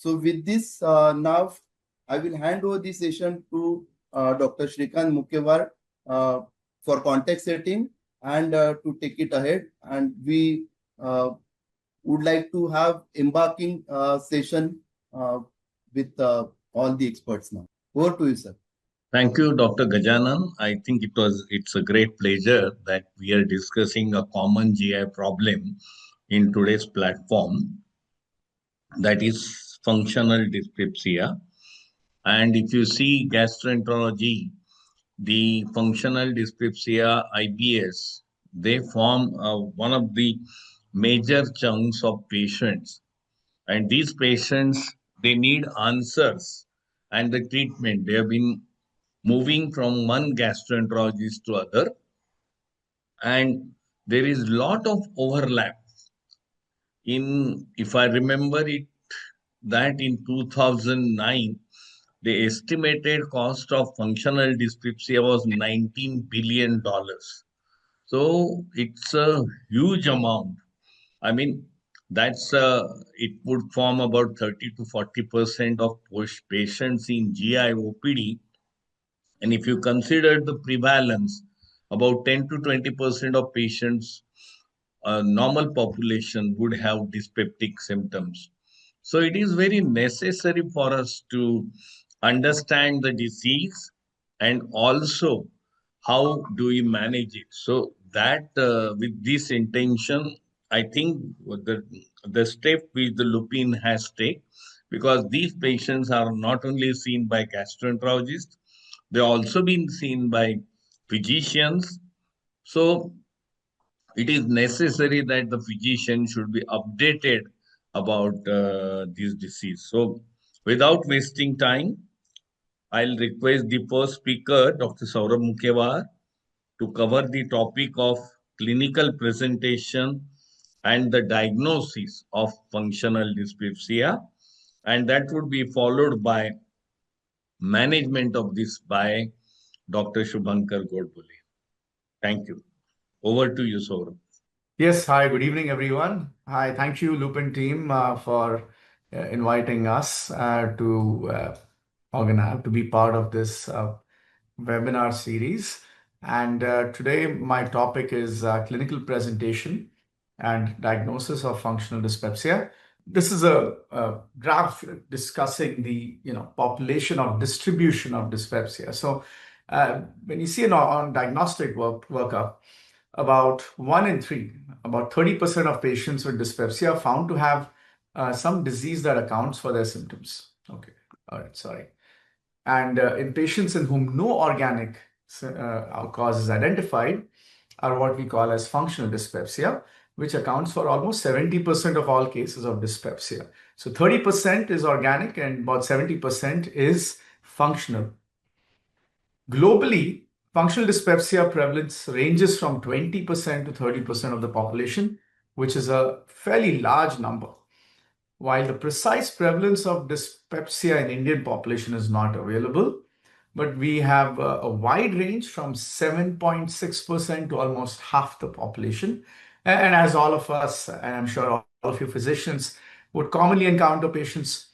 So with this, now I will hand over the session to Dr. Shrikant Mukhewar for context setting and to take it ahead. And we would like to have embarking session with all the experts now. Over to you, sir. Thank you, Dr. Gajanan. I think it's a great pleasure that we are discussing a common GI problem in today's platform, that is functional dyspepsia. And if you see gastroenterology, the functional dyspepsia IBS, they form one of the major chunks of patients. And these patients, they need answers and the treatment. They have been moving from one gastroenterologist to other, and there is lot of overlap. If I remember it, that in 2009, the estimated cost of functional dyspepsia was $19 billion. So it's a huge amount. I mean, it would form about 30 to 40% of patients in GI OPD. And if you consider the prevalence, about 10 to 20% of patients, normal population would have dyspeptic symptoms. So it is very necessary for us to understand the disease and also how do we manage it. So that with this intention, I think the step which the lupin has taken, because these patients are not only seen by gastroenterologists, they also been seen by physicians. So it is necessary that the physician should be updated about this disease. So without wasting time, I'll request the first speaker, Dr. Saurabh Mukhewar, to cover the topic of clinical presentation and the diagnosis of functional dyspepsia. And that would be followed by management of this by Dr. Shubhankar Godbole. Thank you. Over to you, Saurabh. Yes, hi, good evening, everyone. Hi, thank you, Lupin team, for inviting us to organize, to be part of this webinar series. And today, my topic is clinical presentation and diagnosis of functional dyspepsia. This is a graph discussing the population of distribution of dyspepsia. So when you see on diagnostic workup, about 1 in 3, about 30% of patients with dyspepsia are found to have some disease that accounts for their symptoms. Okay, all right, sorry. And in patients in whom no organic cause is identified are what we call as functional dyspepsia, which accounts for almost 70% of all cases of dyspepsia. So 30% is organic and about 70% is functional. Globally, functional dyspepsia prevalence ranges from 20% to 30% of the population, which is a fairly large number. While the precise prevalence of dyspepsia in Indian population is not available, but we have a wide range from 7.6% to almost half the population. And as all of us, and I'm sure all of you physicians, would commonly encounter patients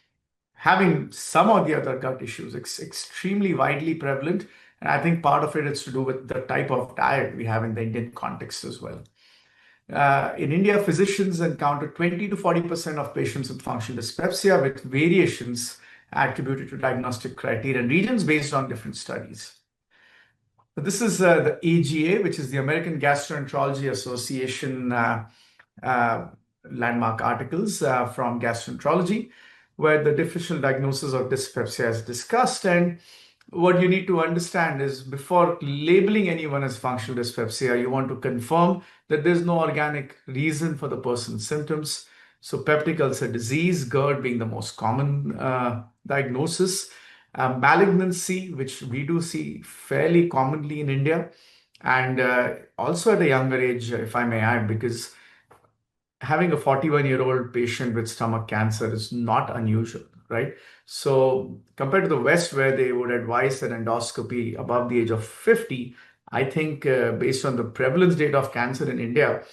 having some or the other gut issues. It's extremely widely prevalent. And I think part of it is to do with the type of diet we have in the Indian context as well. In India, physicians encounter 20 to 40% of patients with functional dyspepsia with variations attributed to diagnostic criteria and regions based on different studies. But this is the AGA, which is the American Gastroenterology Association landmark articles from gastroenterology, where the differential diagnosis of dyspepsia is discussed. And what you need to understand is before labeling anyone as functional dyspepsia, you want to confirm that there's no organic reason for the person's symptoms. So peptic ulcer disease, GERD being the most common diagnosis, malignancy, which we do see fairly commonly in India, and also at a younger age, if I may add, because having a 41-year-old patient with stomach cancer is not unusual, right? So compared to the West, where they would advise an endoscopy above the age of 50, I think based on the prevalence rate of cancer in India,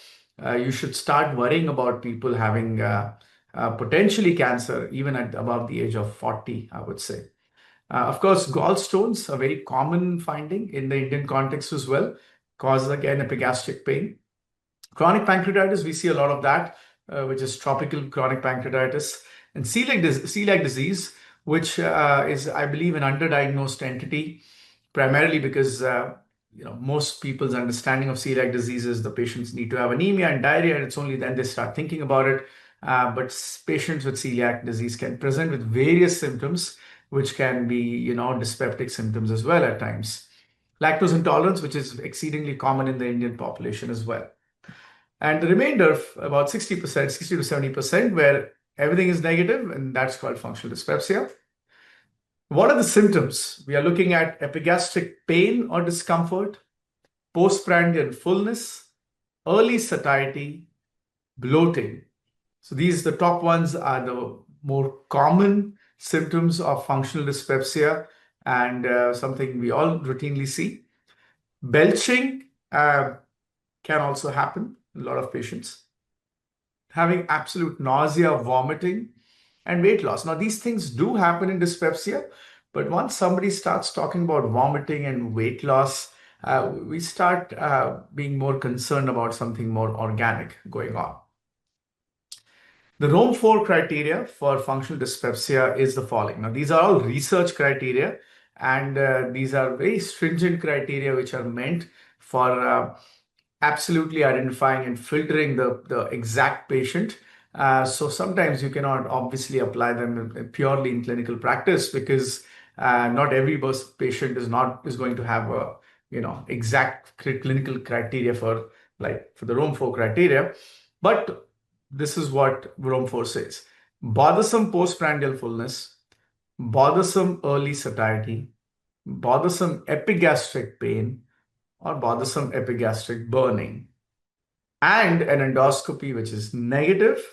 you should start worrying about people having potentially cancer even at above the age of 40, I would say. Of course, gallstones, a very common finding in the Indian context as well, causes again epigastric pain. Chronic pancreatitis, we see a lot of that, which is tropical chronic pancreatitis, and celiac disease, which is, I believe, an underdiagnosed entity, primarily because most people's understanding of celiac disease is the patients need to have anemia and diarrhea, and it's only then they start thinking about it. But patients with celiac disease can present with various symptoms, which can be, dyspeptic symptoms as well at times. Lactose intolerance, which is exceedingly common in the Indian population as well. And the remainder, about 60%, 60 to 70%, where everything is negative, and that's called functional dyspepsia. What are the symptoms? We are looking at epigastric pain or discomfort, postprandial fullness, early satiety, bloating. So the top ones are the more common symptoms of functional dyspepsia, and something we all routinely see. Belching can also happen in a lot of patients. Having absolute nausea, vomiting, and weight loss. Now, these things do happen in dyspepsia, but once somebody starts talking about vomiting and weight loss, we start being more concerned about something more organic going on. The Rome 4 criteria for functional dyspepsia is the following. Now, these are all research criteria, and these are very stringent criteria which are meant for absolutely identifying and filtering the exact patient. So sometimes you cannot obviously apply them purely in clinical practice, because not every patient is going to have a exact clinical criteria for the Rome 4 criteria. But this is what Rome 4 says: bothersome postprandial fullness, bothersome early satiety, bothersome epigastric pain, or bothersome epigastric burning, and an endoscopy which is negative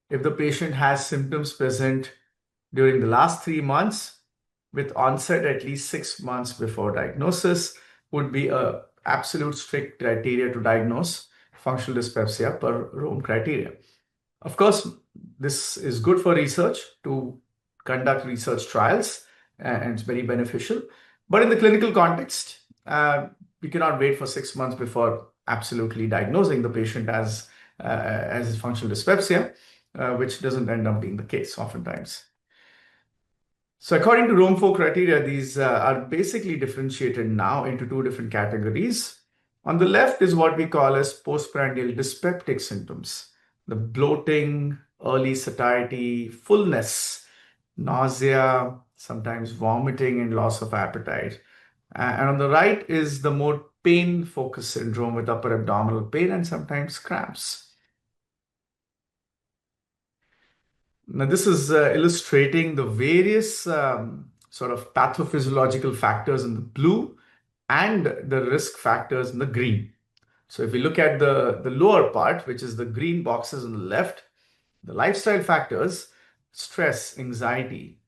if the patient has symptoms present during the last 3 months with onset at least 6 months before diagnosis would be a absolute strict criteria to diagnose functional dyspepsia per Rome criteria. Of course, this is good for research to conduct research trials, and it's very beneficial. But in the clinical context, we cannot wait for 6 months before absolutely diagnosing the patient as functional dyspepsia, which doesn't end up being the case oftentimes. So according to Rome 4 criteria, these are basically differentiated now into 2 different categories. On the left is what we call as postprandial dyspeptic symptoms: the bloating, early satiety, fullness, nausea, sometimes vomiting, and loss of appetite. And on the right is the more pain-focused syndrome with upper abdominal pain and sometimes cramps. Now, this is illustrating the various sort of pathophysiological factors in the blue and the risk factors in the green. So if we look at the lower part, which is the green boxes on the left, the lifestyle factors, stress, anxiety,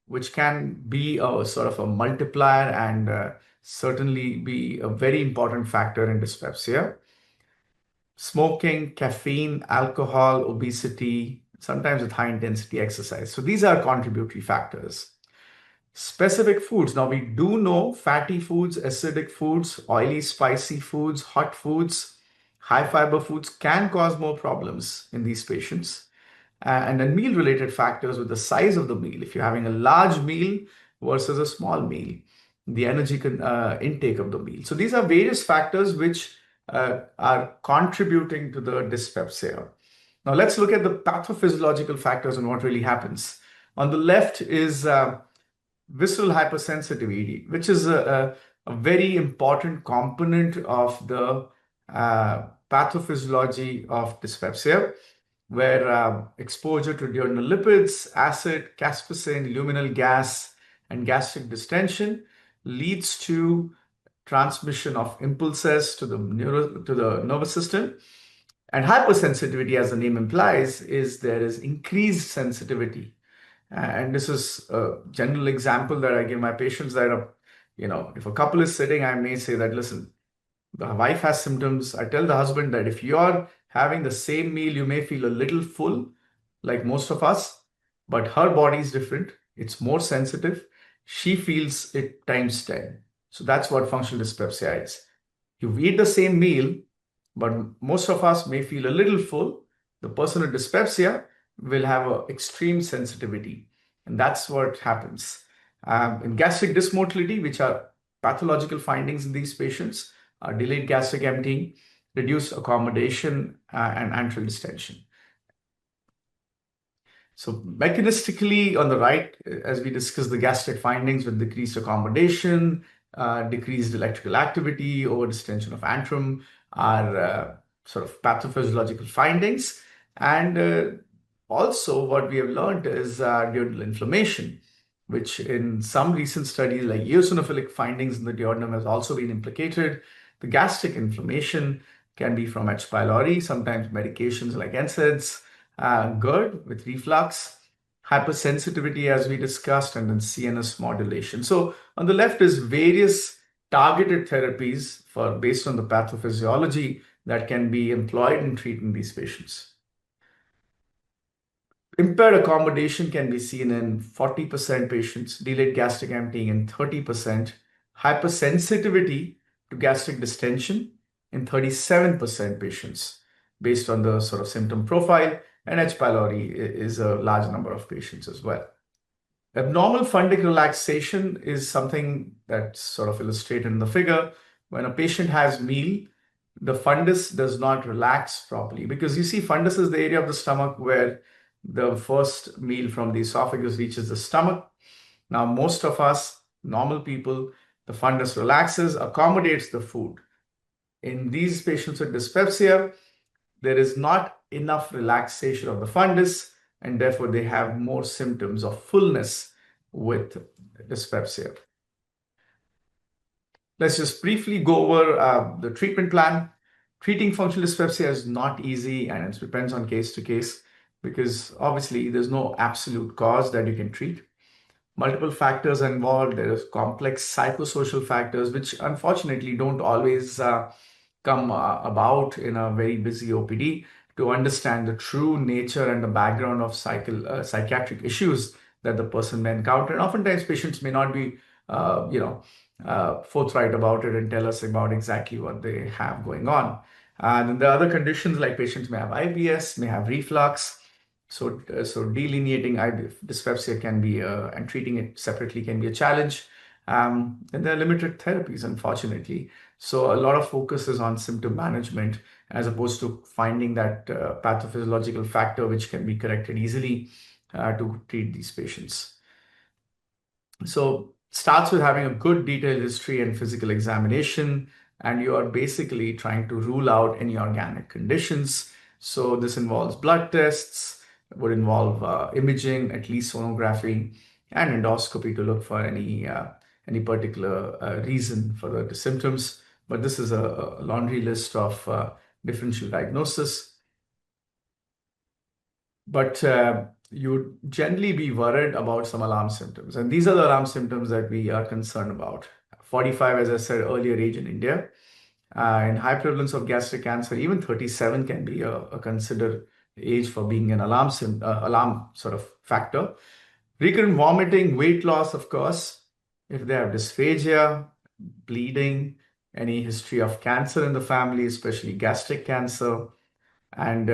which can be a sort of a multiplier and certainly be a very important factor in dyspepsia. Smoking, caffeine, alcohol, obesity, sometimes with high intensity exercise. So these are contributory factors. Specific foods. Now we do know fatty foods, acidic foods, oily, spicy foods, hot foods, high fiber foods can cause more problems in these patients. And then meal related factors with the size of the meal. If you're having a large meal versus a small meal, the energy intake of the meal. So these are various factors which are contributing to the dyspepsia. Now let's look at the pathophysiological factors and what really happens. On the left is visceral hypersensitivity, which is a very important component of the pathophysiology of dyspepsia, where exposure to diurnal lipids, acid, caspicin, luminal gas, and gastric distension leads to transmission of impulses to the nervous system. And hypersensitivity, as the name implies, is there is increased sensitivity. And this is a general example that I give my patients that, if a couple is sitting, I may say that, listen, the wife has symptoms. I tell the husband that if you're having the same meal, you may feel a little full, like most of us, but her body is different. It's more sensitive. She feels it times 10. So that's what functional dyspepsia is. You eat the same meal, but most of us may feel a little full. The person with dyspepsia will have an extreme sensitivity, and that's what happens. In gastric dysmotility, which are pathological findings in these patients, are delayed gastric emptying, reduced accommodation, and antral distension. So mechanistically, on the right, as we discussed, the gastric findings with decreased accommodation, decreased electrical activity, over distension of antrum are sort of pathophysiological findings. And also what we have learned is duodenal inflammation, which in some recent studies like eosinophilic findings in the duodenum has also been implicated. The gastric inflammation can be from H. pylori, sometimes medications like NSAIDs, GERD with reflux, hypersensitivity as we discussed, and then CNS modulation. So on the left is various targeted therapies based on the pathophysiology that can be employed in treating these patients. Impaired accommodation can be seen in 40% patients, delayed gastric emptying in 30%, hypersensitivity to gastric distension in 37% patients based on the sort of symptom profile, and H. pylori is a large number of patients as well. Abnormal fundic relaxation is something that's sort of illustrated in the figure. When a patient has meal, the fundus does not relax properly, because you see fundus is the area of the stomach where the first meal from the esophagus reaches the stomach. Now, most of us, normal people, the fundus relaxes, accommodates the food. In these patients with dyspepsia, there is not enough relaxation of the fundus, and therefore they have more symptoms of fullness with dyspepsia. Let's just briefly go over the treatment plan. Treating functional dyspepsia is not easy, and it depends on case to case, because obviously there's no absolute cause that you can treat. Multiple factors are involved. There is complex psychosocial factors, which unfortunately don't always come about in a very busy OPD. To understand the true nature and the background of psychiatric issues that the person may encounter. And oftentimes patients may not be, forthright about it and tell us about exactly what they have going on. And the other conditions, like patients may have IBS, may have reflux. So delineating dyspepsia can be, and treating it separately can be a challenge. And there are limited therapies, unfortunately. So a lot of focus is on symptom management as opposed to finding that pathophysiological factor which can be corrected easily to treat these patients. So starts with having a good detailed history and physical examination, and you are basically trying to rule out any organic conditions. So this involves blood tests, would involve imaging, at least sonography, and endoscopy to look for any particular reason for the symptoms. But this is a laundry list of differential diagnosis. But you would generally be worried about some alarm symptoms. And these are the alarm symptoms that we are concerned about. 45, as I said earlier, age in India. In high prevalence of gastric cancer, even 37 can be a considered age for being an alarm sort of factor. Recurrent vomiting, weight loss, of course. If they have dysphagia, bleeding, any history of cancer in the family, especially gastric cancer, and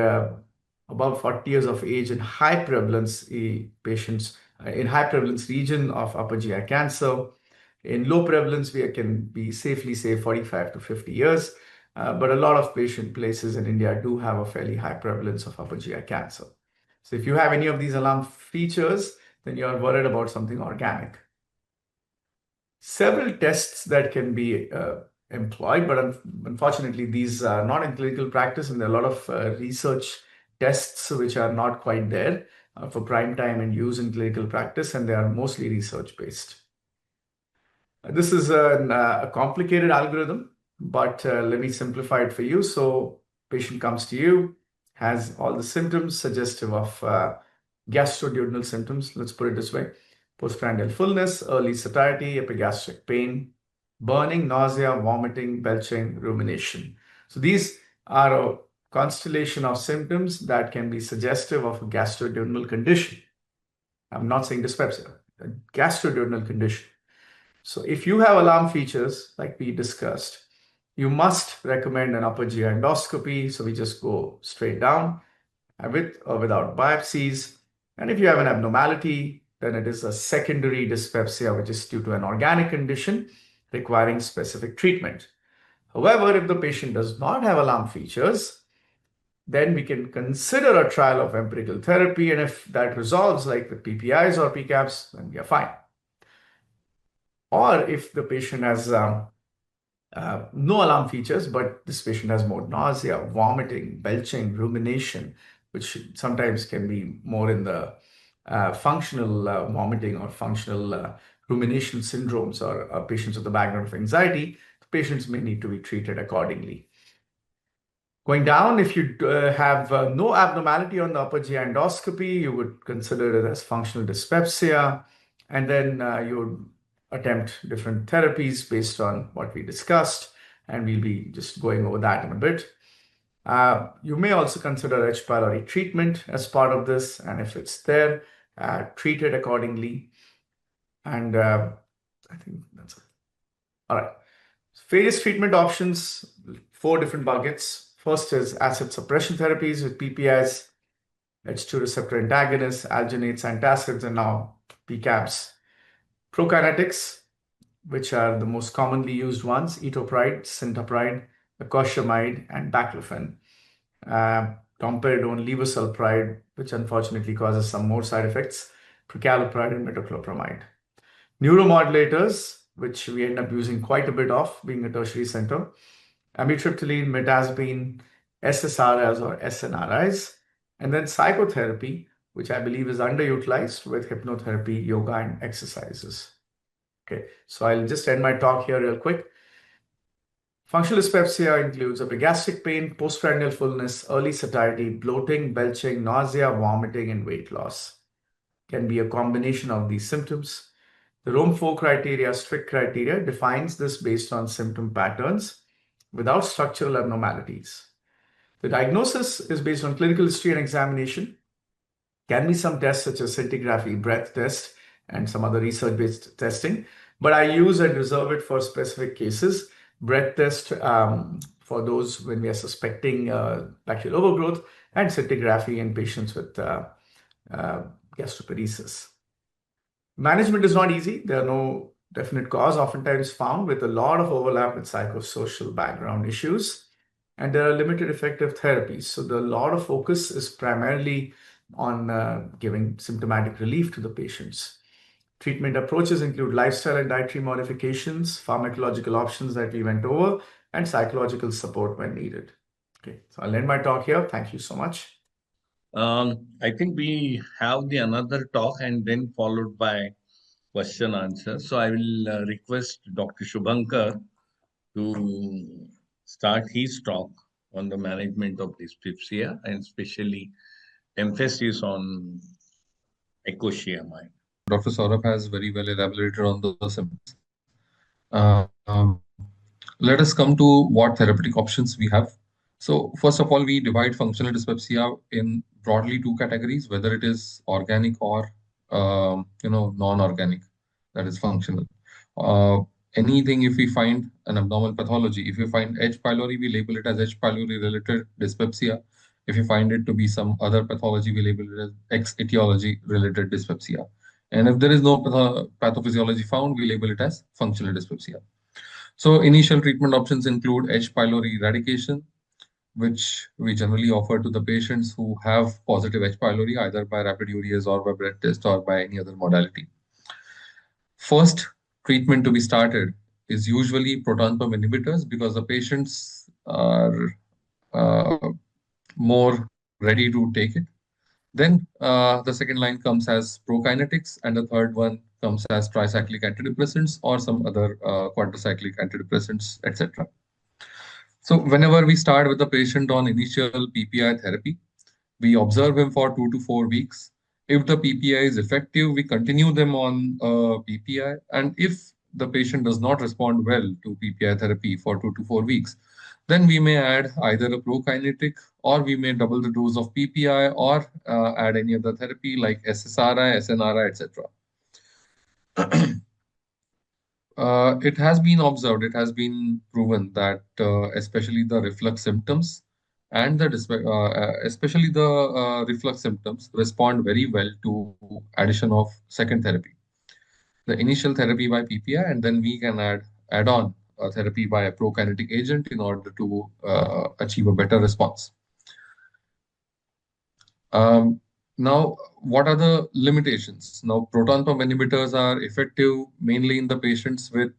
above 40 years of age in high prevalence patients in high prevalence region of upper GI cancer. In low prevalence, we can be safely say 45 to 50 years, but a lot of patient places in India do have a fairly high prevalence of upper GI cancer. So if you have any of these alarm features, then you are worried about something organic. Several tests that can be employed, but unfortunately, these are not in clinical practice, and there are a lot of research tests which are not quite there for prime time and use in clinical practice, and they are mostly research based. This is a complicated algorithm, but let me simplify it for you. So patient comes to you, has all the symptoms suggestive of gastroduodenal symptoms, let's put it this way: postprandial fullness, early satiety, epigastric pain, burning, nausea, vomiting, belching, rumination. So these are constellation of symptoms that can be suggestive of a gastroduodenal condition. I'm not saying dyspepsia, a gastroduodenal condition. So if you have alarm features, like we discussed, you must recommend an upper GI endoscopy. So we just go straight down with or without biopsies. And if you have an abnormality, then it is a secondary dyspepsia, which is due to an organic condition requiring specific treatment. However, if the patient does not have alarm features, then we can consider a trial of empirical therapy. And if that resolves, like with PPIs or PCABs, then we are fine. Or if the patient has no alarm features, but this patient has more nausea, vomiting, belching, rumination, which sometimes can be more in the functional vomiting or functional rumination syndromes, or patients with a background of anxiety, the patients may need to be treated accordingly. Going down, if you have no abnormality on the upper GI endoscopy, you would consider it as functional dyspepsia, and then you would attempt different therapies based on what we discussed, and we'll be just going over that in a bit. You may also consider H. pylori treatment as part of this, and if it's there, treat it accordingly. And I think that's it. All right. Various treatment options, 4 different buckets. First is acid suppression therapies with PPIs, H2 receptor antagonists, alginates, antacids, and now PCABs. Prokinetics, which are the most commonly used ones, etopride, syntopride, acoshamide, and baclofen. Domperidone, levosulpride, which unfortunately causes some more side effects, prucalopride, and metoclopramide. Neuromodulators, which we end up using quite a bit of, being a tertiary center, amitriptyline, mirtazapine, SSRIs or SNRIs, and then psychotherapy, which I believe is underutilized with hypnotherapy, yoga, and exercises. Okay, so I'll just end my talk here real quick. Functional dyspepsia includes epigastric pain, postprandial fullness, early satiety, bloating, belching, nausea, vomiting, and weight loss. Can be a combination of these symptoms. The Rome 4 criteria, strict criteria, defines this based on symptom patterns without structural abnormalities. The diagnosis is based on clinical history and examination. Can be some tests such as scintigraphy, breath test, and some other research-based testing, but I use and reserve it for specific cases. Breath test for those when we are suspecting bacterial overgrowth, and scintigraphy in patients with gastroparesis. Management is not easy. There are no definite cause, oftentimes found with a lot of overlap with psychosocial background issues, and there are limited effective therapies. So the lot of focus is primarily on giving symptomatic relief to the patients. Treatment approaches include lifestyle and dietary modifications, pharmacological options that we went over, and psychological support when needed. Okay, so I'll end my talk here. Thank you so much. I think we have the another talk and then followed by question answer. So I will request Dr. Shubhankar to start his talk on the management of dyspepsia and especially emphasis on ecoshiamide. Dr. Saurabh has very well elaborated on the symptoms. Let us come to what therapeutic options we have. So first of all, we divide functional dyspepsia in broadly 2 categories, whether it is organic or non-organic, that is functional. Anything, if we find an abnormal pathology, if we find H. pylori, we label it as H. pylori related dyspepsia. If you find it to be some other pathology, we label it as X etiology related dyspepsia. And if there is no pathophysiology found, we label it as functional dyspepsia. So initial treatment options include H. pylori eradication, which we generally offer to the patients who have positive H. pylori, either by rapid urease or by breath test or by any other modality. First treatment to be started is usually proton pump inhibitors because the patients are more ready to take it. Then the second line comes as prokinetics, and the third one comes as tricyclic antidepressants or some other quadricyclic antidepressants, etc. So whenever we start with the patient on initial PPI therapy, we observe him for 2 to 4 weeks. If the PPI is effective, we continue them on PPI. And if the patient does not respond well to PPI therapy for 2 to 4 weeks, then we may add either a prokinetic or we may double the dose of PPI or add any other therapy like SSRI, SNRI, etc. It has been observed, it has been proven that especially the reflux symptoms and especially the reflux symptoms respond very well to addition of second therapy. The initial therapy by PPI, and then we can add on a therapy by a prokinetic agent in order to achieve a better response. Now, what are the limitations? Now, proton pump inhibitors are effective mainly in the patients with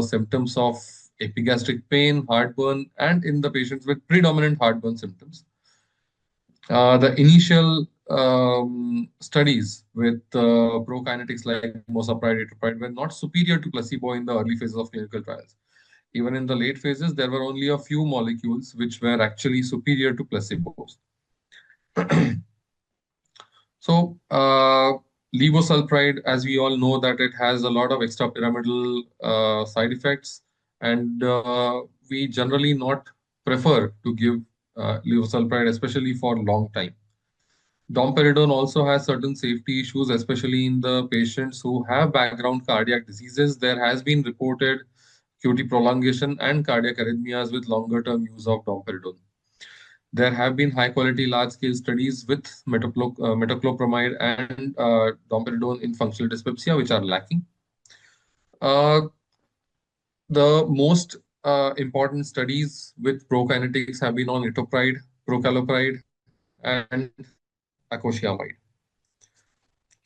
symptoms of epigastric pain, heartburn, and in the patients with predominant heartburn symptoms. The initial studies with prokinetics like mosapride, etopride were not superior to placebo in the early phases of clinical trials. Even in the late phases, there were only a few molecules which were actually superior to placebos. So, levosulfide, as we all know, that it has a lot of extrapyramidal side effects, and we generally not prefer to give levosulfide, especially for long time. Domperidone also has certain safety issues, especially in the patients who have background cardiac diseases. There has been reported QT prolongation and cardiac arrhythmias with longer term use of domperidone. There have been high quality, large scale studies with metoclopramide and domperidone in functional dyspepsia, which are lacking. Uh, the most important studies with prokinetics have been on etopride, procalopride, and acosciamide.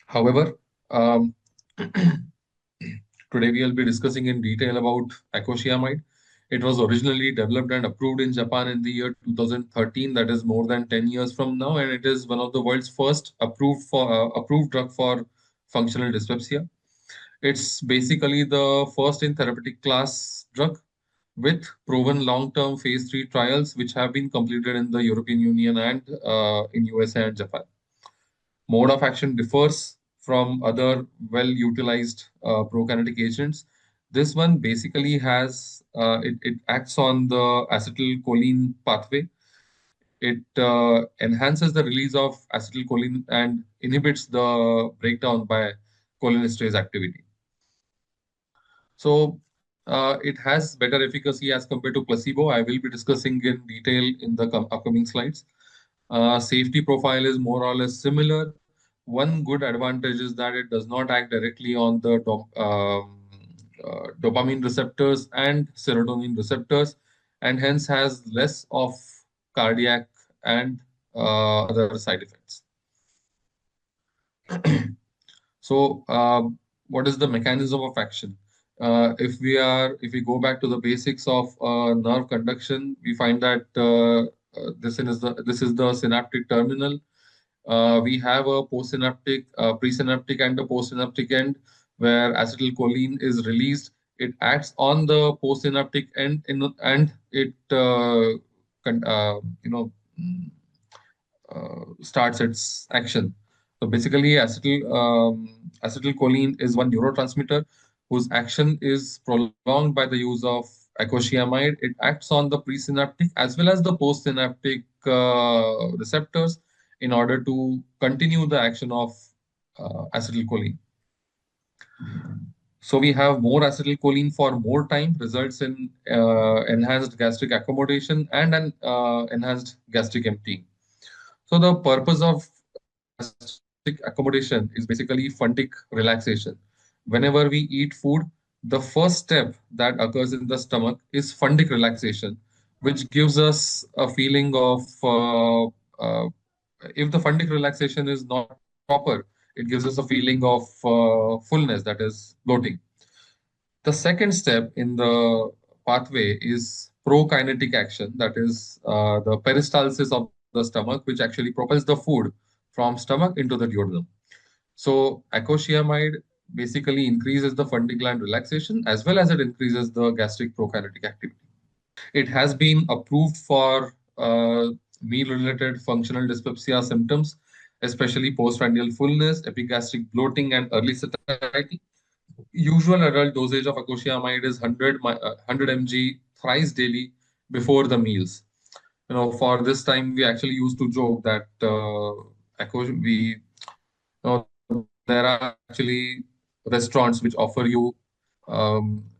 However, um, today we will be discussing in detail about acosciamide. It was originally developed and approved in Japan in the year 2013, that is more than 10 years from now, and it is one of the world's first approved drug for functional dyspepsia. It's basically the first in therapeutic class drug with proven long-term phase 3 trials, which have been completed in the European Union and in USA and Japan. Mode of action differs from other well-utilized prokinetic agents. This one basically it acts on the acetylcholine pathway. It enhances the release of acetylcholine and inhibits the breakdown by cholinesterase activity. So it has better efficacy as compared to placebo. I will be discussing in detail in the upcoming slides. Safety profile is more or less similar. One good advantage is that it does not act directly on the dopamine receptors and serotonin receptors, and hence has less of cardiac and other side effects. So, what is the mechanism of action? If we go back to the basics of nerve conduction, we find that this is the synaptic terminal. We have a postsynaptic, presynaptic, and a postsynaptic end where acetylcholine is released. It acts on the postsynaptic end and it you know starts its action. So basically, acetylcholine is one neurotransmitter whose action is prolonged by the use of acosciamide. It acts on the presynaptic as well as the postsynaptic receptors in order to continue the action of acetylcholine. So we have more acetylcholine for more time, results in enhanced gastric accommodation and an enhanced gastric emptying. So the purpose of gastric accommodation is basically fundic relaxation. Whenever we eat food, the first step that occurs in the stomach is fundic relaxation, which gives us a feeling of if the fundic relaxation is not proper, it gives us a feeling of fullness, that is bloating. The second step in the pathway is prokinetic action, that is the peristalsis of the stomach, which actually propels the food from stomach into the duodenum. So acosciamide basically increases the funding gland relaxation as well as it increases the gastric prokinetic activity. It has been approved for meal-related functional dyspepsia symptoms, especially postprandial fullness, epigastric bloating, and early satiety. Usual adult dosage of acosciamide is 100 mg thrice daily before the meals. For this time, we actually used to joke that we, there are actually restaurants which offer you,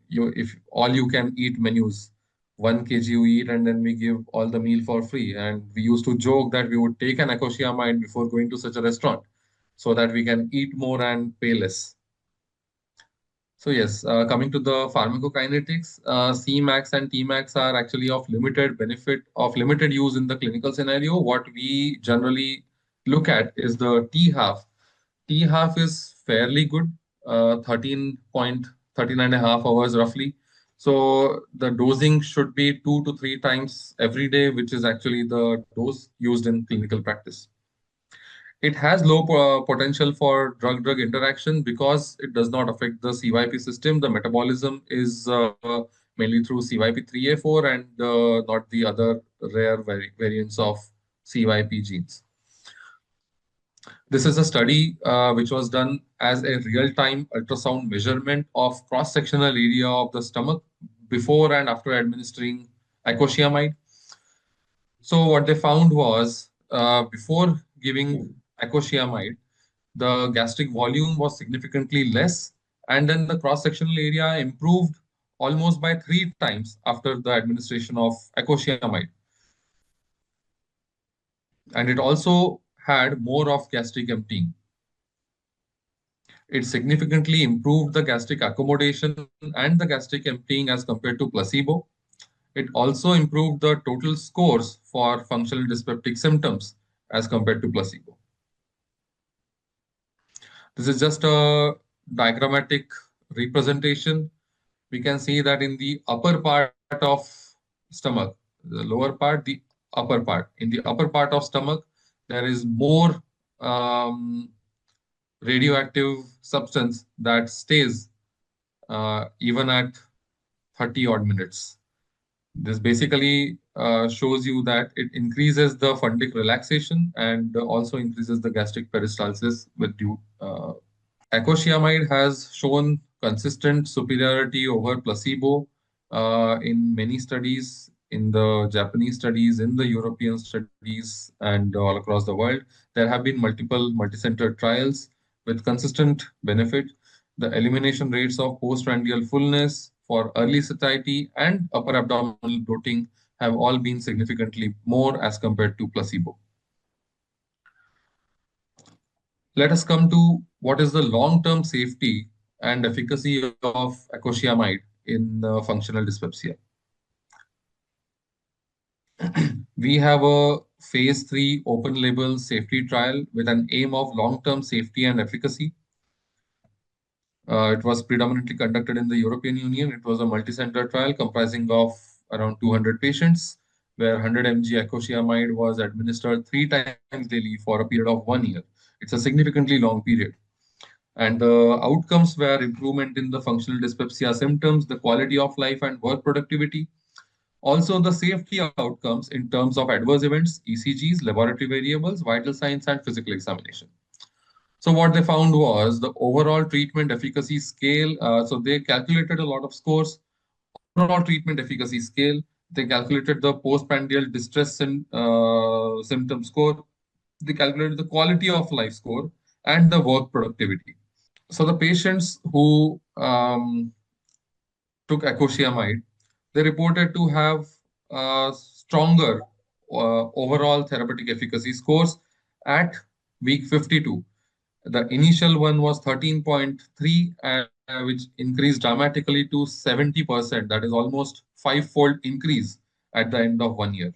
if all you can eat menus, 1 kg you eat, and then we give all the meal for free. And we used to joke that we would take an akoshia before going to such a restaurant so that we can eat more and pay less. So yes, coming to the pharmacokinetics, Cmax and Tmax are actually of limited benefit, of limited use in the clinical scenario. What we generally look at is the T half. T half is fairly good, 13.13 and a half hours roughly. So the dosing should be 2 to 3 times every day, which is actually the dose used in clinical practice. It has low potential for drug-drug interaction because it does not affect the CYP system. The metabolism is mainly through CYP3A4 and not the other rare variants of CYP genes. This is a study which was done as a real-time ultrasound measurement of cross-sectional area of the stomach before and after administering icosiamide. So what they found was before giving icosiamide, the gastric volume was significantly less, and then the cross-sectional area improved almost by 3 times after the administration of icosiamide. And it also had more of gastric emptying. It significantly improved the gastric accommodation and the gastric emptying as compared to placebo. It also improved the total scores for functional dyspeptic symptoms as compared to placebo. This is just a diagrammatic representation. We can see that in the upper part of stomach, the lower part, the upper part. In the upper part of stomach, there is more radioactive substance that stays even at 30 odd minutes. This basically shows you that it increases the fundic relaxation and also increases the gastric peristalsis with due. Icosiamide has shown consistent superiority over placebo in many studies, in the Japanese studies, in the European studies, and all across the world. There have been multiple multi-center trials with consistent benefit. The elimination rates of postprandial fullness for early satiety and upper abdominal bloating have all been significantly more as compared to placebo. Let us come to what is the long-term safety and efficacy of icosiamide in functional dyspepsia. We have a phase 3 open label safety trial with an aim of long-term safety and efficacy. It was predominantly conducted in the European Union. It was a multi-center trial comprising of around 200 patients, where 100 mg icosiamide was administered 3 times daily for a period of 1 year. It's a significantly long period. And the outcomes were improvement in the functional dyspepsia symptoms, the quality of life, and work productivity. Also, the safety outcomes in terms of adverse events, ECGs, laboratory variables, vital signs, and physical examination. So what they found was the overall treatment efficacy scale. So they calculated a lot of scores. Overall treatment efficacy scale. They calculated the postprandial distress symptom score. They calculated the quality of life score and the work productivity. So the patients who took icosiamide, they reported to have stronger overall therapeutic efficacy scores at week 52. The initial one was 13.3, which increased dramatically to 70%. That is almost five-fold increase at the end of 1 year.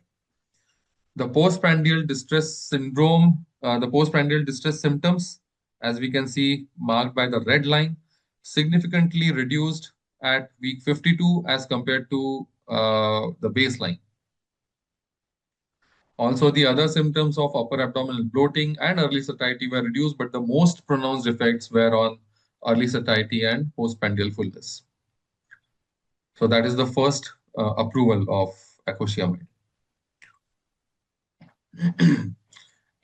The postprandial distress syndrome, the postprandial distress symptoms, as we can see marked by the red line, significantly reduced at week 52 as compared to the baseline. Also, the other symptoms of upper abdominal bloating and early satiety were reduced, but the most pronounced effects were on early satiety and postprandial fullness. So that is the first approval of icosiamide.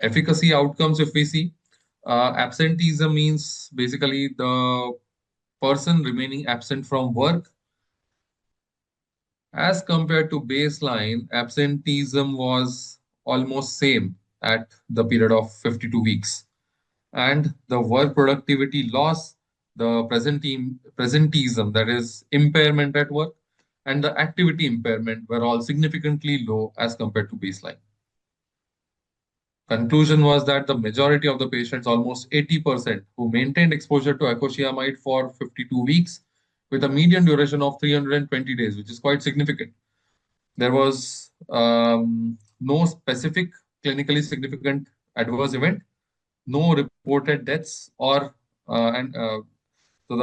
Efficacy outcomes, if we see, absenteeism means basically the person remaining absent from work As compared to baseline, absenteeism was almost same at the period of 52 weeks. And the work productivity loss, the presenteeism, that is impairment at work, and the activity impairment were all significantly low as compared to baseline. Conclusion was that the majority of the patients, almost 80%, who maintained exposure to ecoshiamide for 52 weeks with a median duration of 320 days, which is quite significant. There was no specific clinically significant adverse event, no reported deaths, or and so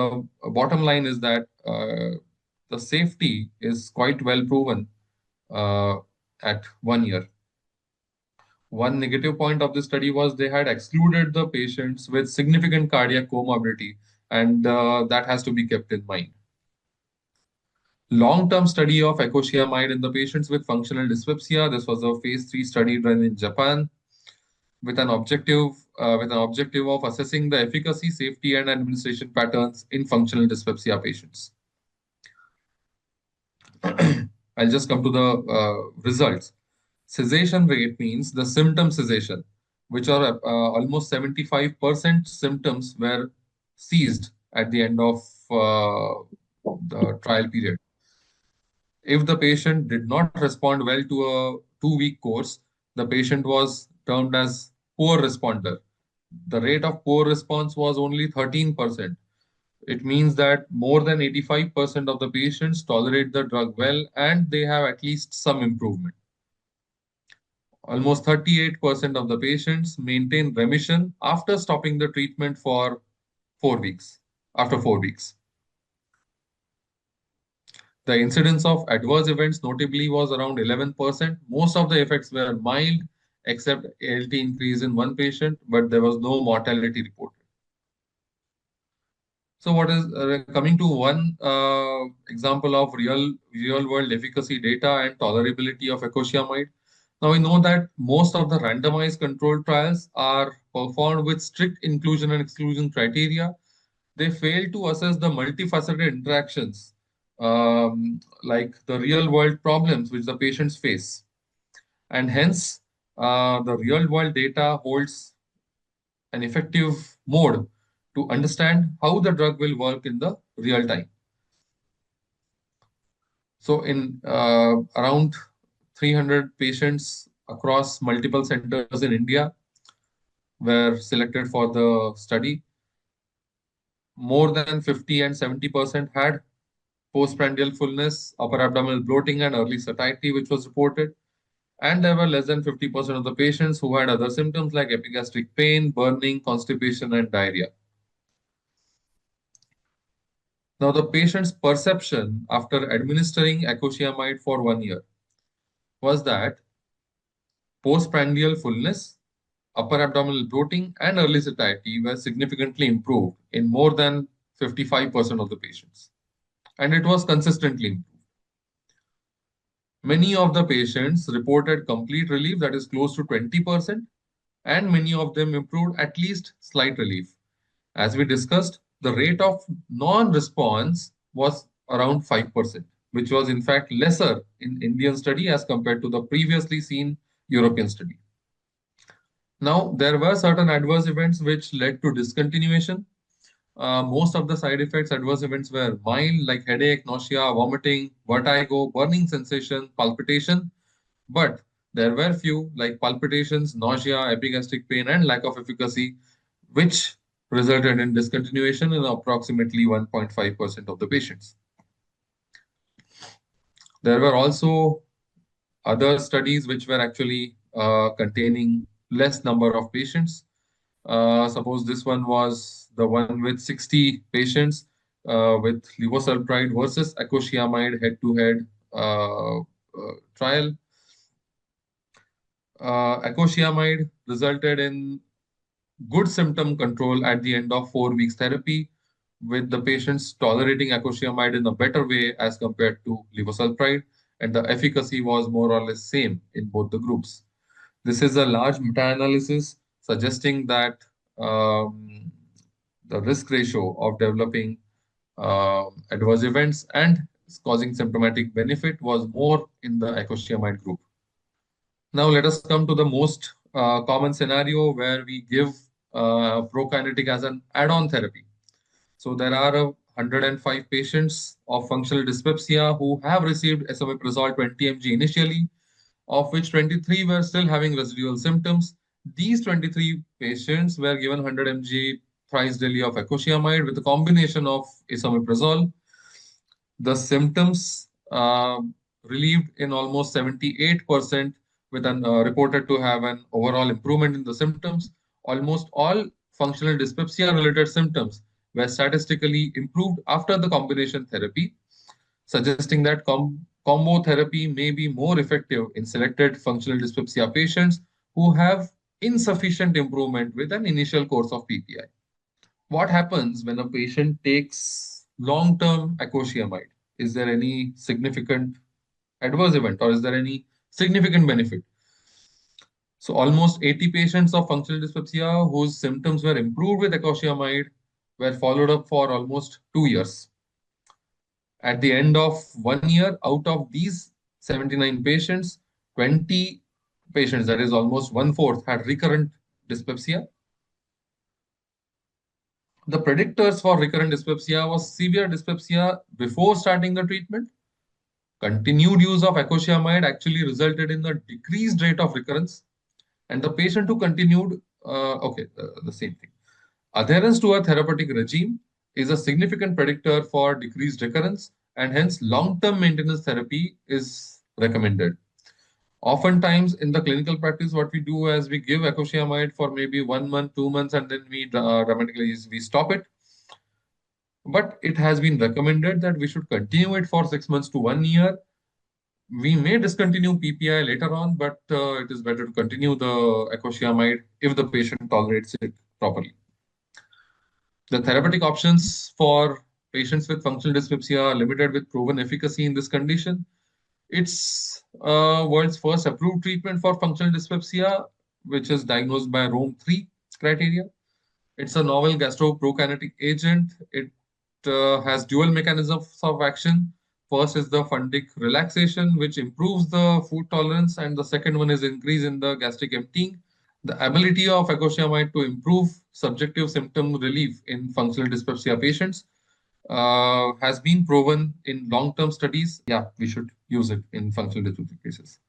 the bottom line is that the safety is quite well proven uh, at 1 year. One negative point of the study was they had excluded the patients with significant cardiac comorbidity, and that has to be kept in mind. Long-term study of ecoshiamide in the patients with functional dyspepsia. This was a phase 3 study done in Japan with an objective of assessing the efficacy, safety, and administration patterns in functional dyspepsia patients. I'll just come to the results. Cessation rate means the symptom cessation, which are almost 75% symptoms were ceased at the end of the trial period. If the patient did not respond well to a 2-week course, the patient was termed as poor responder. The rate of poor response was only 13%. It means that more than 85% of the patients tolerate the drug well and they have at least some improvement. Almost 38% of the patients maintain remission after stopping the treatment for 4 weeks, after 4 weeks. The incidence of adverse events notably was around 11%. Most of the effects were mild, except ALT increase in one patient, but there was no mortality reported. So what is coming to one example of real world efficacy data and tolerability of ecoshiamide. Now we know that most of the randomized controlled trials are performed with strict inclusion and exclusion criteria. They fail to assess the multifaceted interactions, like the real world problems which the patients face. And hence, the real world data holds an effective mode to understand how the drug will work in the real time. So in around 300 patients across multiple centers in India were selected for the study. More than 50 and 70% had postprandial fullness, upper abdominal bloating, and early satiety, which was reported. And there were less than 50% of the patients who had other symptoms like epigastric pain, burning, constipation, and diarrhea. Now, the patient's perception after administering ecoshiamide for 1 year was that postprandial fullness, upper abdominal bloating, and early satiety were significantly improved in more than 55% of the patients. And it was consistently improved. Many of the patients reported complete relief, that is close to 20%, and many of them improved at least slight relief. As we discussed, the rate of non-response was around 5%, which was in fact lesser in Indian study as compared to the previously seen European study. Now, there were certain adverse events which led to discontinuation. Most of the side effects, adverse events were mild, like headache, nausea, vomiting, vertigo, burning sensation, palpitation. But there were few like palpitations, nausea, epigastric pain, and lack of efficacy, which resulted in discontinuation in approximately 1.5% of the patients. There were also other studies which were actually containing less number of patients. Suppose this one was the one with 60 patients with levosulpride versus ecoshiamide head-to-head trial. Ecoshiamide resulted in good symptom control at the end of 4 weeks therapy, with the patients tolerating ecoshiamide in a better way as compared to levosulpride, and the efficacy was more or less same in both the groups. This is a large meta-analysis suggesting that the risk ratio of developing adverse events and causing symptomatic benefit was more in the ecoshiamide group. Now let us come to the most common scenario where we give prokinetic as an add-on therapy. So there are 105 patients of functional dyspepsia who have received esomeprazole 20 mg initially, of which 23 were still having residual symptoms. These 23 patients were given 100 mg thrice daily of ecoshiamide with a combination of esomeprazole. The symptoms relieved in almost 78%, with an reported to have an overall improvement in the symptoms. Almost all functional dyspepsia related symptoms were statistically improved after the combination therapy, suggesting that combo therapy may be more effective in selected functional dyspepsia patients who have insufficient improvement with an initial course of PPI. What happens when a patient takes long-term ecoshiamide? Is there any significant adverse event or is there any significant benefit? So almost 80 patients of functional dyspepsia whose symptoms were improved with ecoshiamide were followed up for almost 2 years. At the end of 1 year, out of these 79 patients, 20 patients, that is almost one-fourth, had recurrent dyspepsia. The predictors for recurrent dyspepsia was severe dyspepsia before starting the treatment. Continued use of ecoshiamide actually resulted in a decreased rate of recurrence. And the patient who continued, the same thing. Adherence to a therapeutic regime is a significant predictor for decreased recurrence, and hence long-term maintenance therapy is recommended. Oftentimes in the clinical practice, what we do is we give ecoshiamide for maybe 1 month, 2 months, and then we dramatically we stop it. But it has been recommended that we should continue it for 6 months to 1 year. We may discontinue PPI later on, but it is better to continue the ecoshiamide if the patient tolerates it properly. The therapeutic options for patients with functional dyspepsia are limited with proven efficacy in this condition. It's world's first approved treatment for functional dyspepsia, which is diagnosed by Rome 3 criteria. It's a novel gastroprokinetic agent. It has dual mechanisms of action. First is the fundic relaxation, which improves the food tolerance, and the second one is increase in the gastric emptying. The ability of ecoshiamide to improve subjective symptom relief in functional dyspepsia patients has been proven in long-term studies. Yeah, we should use it in functional dyspepsia cases.